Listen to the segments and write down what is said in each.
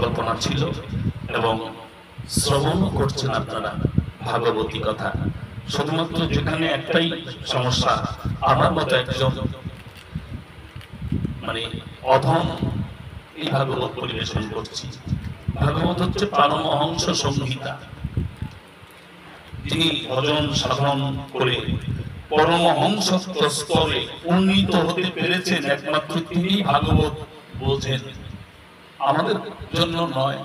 পরিকল্পনা ছিল এবং শ্রবণ করছেন আপনারা ভাগবতী কথা। শুধুমাত্র যেখানে একটাই সমস্যা, আমার মতো একজন মানে অধম এই ভাগবত পরিবেশন করছি। ভাগবত হচ্ছে পারমহংস সংহিতা। যিনি ভজন সাধন করে পরমহংস স্তরে উন্নীত হতে পেরেছেন, একমাত্র তিনি ভাগবত বোঝেন, আমাদের জন্য নয়।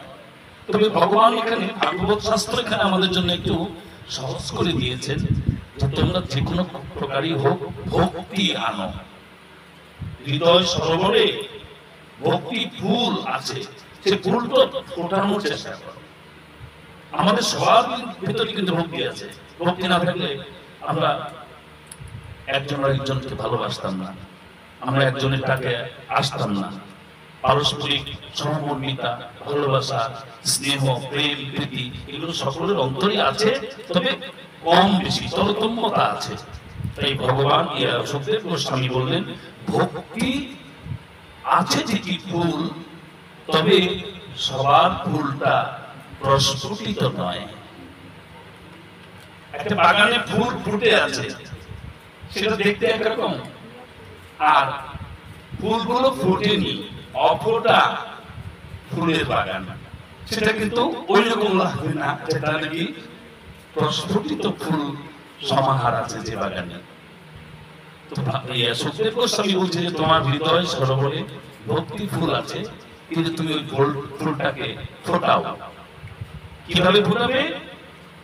তবে ভগবান এখানে ভাগবত শাস্ত্র এখানে আমাদের জন্য একটু সহজ করে দিয়েছেন যে তোমরা যে কোনো প্রকারই হোক ভক্তি আনো। হৃদয় সরোবরে ভক্তি ফুল আছে, সে ফুলটা ফোটানোর চেষ্টা করো। আমাদের সবার ভিতরে কিন্তু ভক্তি আছে। ভক্তি না থাকলে আমরা একজন আরেকজনকে ভালোবাসতাম না, আমরা একজনের টাকে আসতাম না। পারস্পরিক সহমর্মিতা, ভালোবাসা, স্নেহ, প্রেম, প্রীতি এগুলো সকলের অন্তরে আছে, তবে কম বেশি তারতম্যতা আছে। তাই ভগবান সুখদেব গোস্বামী বললেন, ভক্তি আছে ঠিকই ফুল, তবে সবার ফুলটা প্রস্ফুটিত নয়। একটা বাগানে ফুল ফুটে আছে, সেটা দেখতে একরকম, আর ফুলগুলো ফুটেনি, অফোটা ফুলের বাগান, সেটা কিন্তু ওই রকম লাগবে না যেটা নাকি প্রস্ফুটিত ফুল সমাহার আছে যে বাগানে। সুখদেব গোস্বামী বলছে যে তোমার হৃদয় সরোবরে ভক্তি ফুল আছে, কিন্তু তুমি ওই ফুলটাকে ফোটাও। কিভাবে ফোটাবে?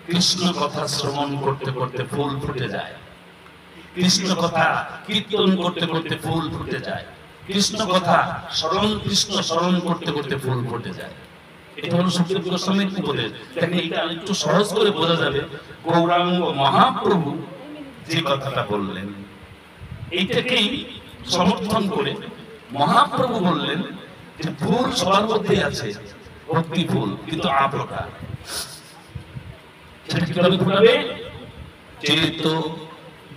কৃষ্ণ কথা শ্রবণ করতে করতে ফুল ফুটে যায়, কৃষ্ণ কথা কীর্তন করতে করতে ফুল ফুটে যায়, কৃষ্ণ কথা স্মরণ, কৃষ্ণ স্মরণ করতে করতে ফুল ফুটে যায়। এটা হলো সুখদেব গোস্বামীর উপদেশ। দেখেন, এটা একটু সহজ করে বোঝা যাবে। গৌরাঙ্গ মহাপ্রভু যে কথাটা বললেন, এইটাকেই সমর্থন করে মহাপ্রভু বললেন যে ফুল সবার মধ্যে আছে, ভক্তি ফুল, কিন্তু আপ্রকার। সেটা কিভাবে ফুটাবে? চেত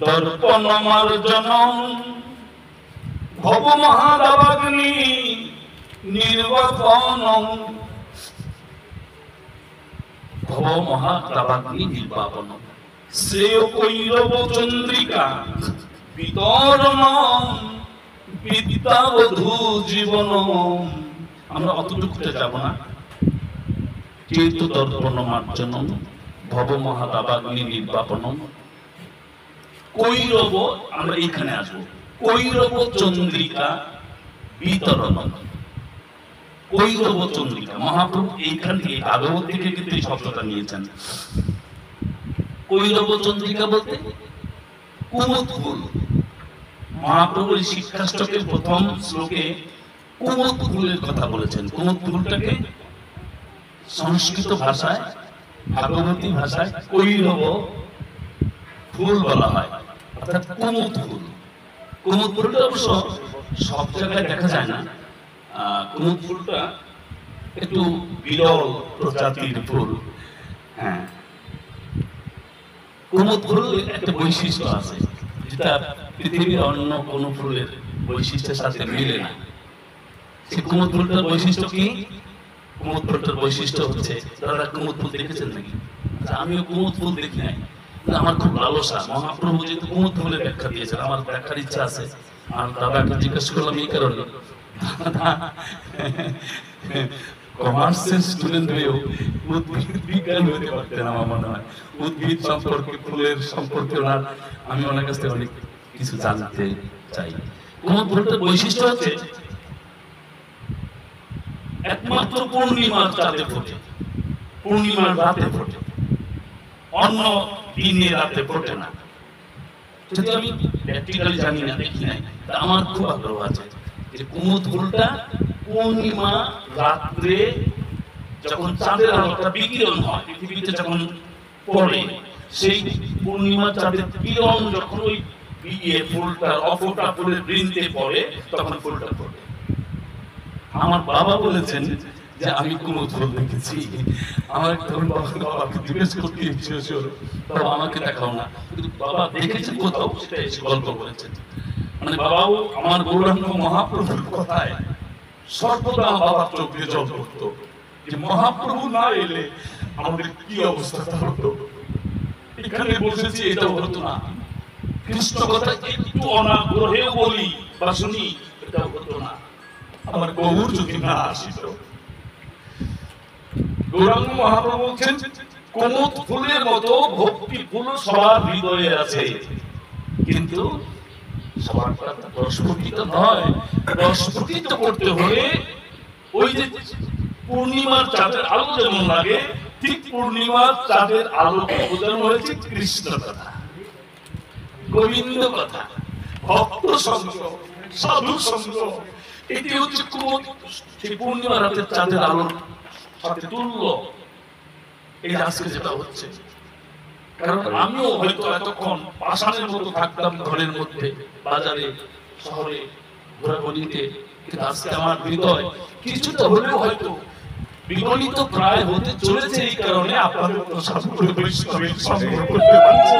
দর্পণ মার্জনম ভব মহাদাবাগ্নি নির্বাপনম। ভব মহাদাবাগ্নি নির্বাপনম শ্রেয় কৈরব চন্দ্রিকা বিতরণম বিদ্যাবধূ জীবনম। আমরা অতটুকুতে যাব না। চেত দর্পণ মার্জনম ভব মহাদাবাগ্নি নির্বাপনম। কৈরব, আমরা এখানে আসবো, কৈরব চন্দ্রিকা বিতরণম। কৈরব চন্দ্রিকা, মহাপ্রভু এইখান থেকে ভাগবত থেকে কিন্তু এই শব্দটা নিয়েছেন। কৈরব চন্দ্রিকা বলতে কুমুদ ফুল। মহাপ্রভুর শিক্ষাষ্টকের প্রথম শ্লোকে কুমুদ ফুলের কথা বলেছেন। কুমুদ ফুলটাকে সংস্কৃত ভাষায়, ভাগবতী ভাষায় কৈরব ফুল বলা হয়, অর্থাৎ কুমুদ ফুল। কুমুদ ফুলটা অবশ্য সব জায়গায় দেখা যায় না। কুমুদ ফুলটা একটু বিরল প্রজাতির ফুল। হ্যাঁ, কুমুদ ফুলের একটা বৈশিষ্ট্য আছে, যেটা পৃথিবীর অন্য কোন ফুলের বৈশিষ্ট্যের সাথে মিলে না। সেই কুমুদ ফুলটার বৈশিষ্ট্য কি? কুমুদ ফুলটার বৈশিষ্ট্য হচ্ছে, দাদা কুমুদ ফুল দেখেছেন নাকি? আমিও কুমুদ ফুল দেখি নাই, আমার খুব লালসা। মহাপ্রভু যেহেতু কুমুদ ফুলের ব্যাখ্যা দিয়েছেন, আমার দেখার ইচ্ছা আছে। আর দাদাকে জিজ্ঞেস করলাম এই কারণে, কমার্সের স্টুডেন্ট হয়েও উদ্ভিদ বিজ্ঞান হতে পারতেন আমার মনে হয়। উদ্ভিদ সম্পর্কে, ফুলের সম্পর্কে ওনার, আমি ওনার কাছ থেকে অনেক কিছু জানতে চাই। কুমুদ ফুলটার বৈশিষ্ট্য হচ্ছে একমাত্র পূর্ণিমার চাঁদে ফোটে, পূর্ণিমার রাতে ফোটে, অন্য দিনে রাতে ফোটে না। যদি আমি প্র্যাকটিক্যালি জানি না, দেখি নাই, আমার খুব আগ্রহ আছে যে কুমুদ ফুলটা পূর্ণিমা রাত্রে যখন চাঁদের আলোটা বিকিরণ হয় পৃথিবীতে যখন পড়ে, সেই পূর্ণিমা চাঁদের কিরণ যখন ওই ফুলটার অফোটা ফুলের বৃন্তে পড়ে, তখন ফুলটা পড়ে। আমার বাবা বলেছেন যে আমি কুমুদ ফুল দেখেছি। আমার তখন বাবাকে জিজ্ঞেস করতে ইচ্ছে হচ্ছিল, বাবা আমাকে দেখাও না, কিন্তু বাবা দেখেছেন কোথাও, সেটা এসে গল্প বলেছেন। মানে বাবাও আমার গৌরাঙ্গ মহাপ্রভুর কথায় সর্বদা বাবার চোখ দিয়ে জল পড়তো। যে মহাপ্রভু না এলে আমাদের কি অবস্থা হতো। এখানে বসেছি এটাও হতো না, কৃষ্ণ কথা একটু অনাগ্রহে বলি বা শুনি এটাও হতো না, আমার গৌর যদি না আসিত। গৌরাঙ্গ মহাপ্রভু বলছেন কুমুদ ফুলের মতো ভক্তি ফুল সবার হৃদয়ে আছে, কিন্তু সবার রসপ্রকৃত নয়। রসপ্রকৃত করতে হলে ওই যে পূর্ণিমার চাঁদের আলো যেমন লাগে, ঠিক পূর্ণিমার চাঁদের আলোকে বোঝানো হয়েছে কৃষ্ণ কথা, গোবিন্দ কথা, ভক্ত সঙ্গ, সাধু সঙ্গ। এটি হচ্ছে সেই পূর্ণিমার রাতের চাঁদের আলোর সাথে তুল্য। এই আজকে যেটা হচ্ছে, কারণ আমিও হয়তো এতক্ষণ পাষাণের মতো থাকতাম ঘরের মধ্যে, বাজারে শহরে ঘোরাঘুরিতে, কিন্তু আজকে আমার হৃদয় কিছুটা হলেও হয়তো বিগলিত প্রায় হতে চলেছে, এই কারণে আপনাদের সাধু বৈষ্ণবের সঙ্গ করতে পারছি।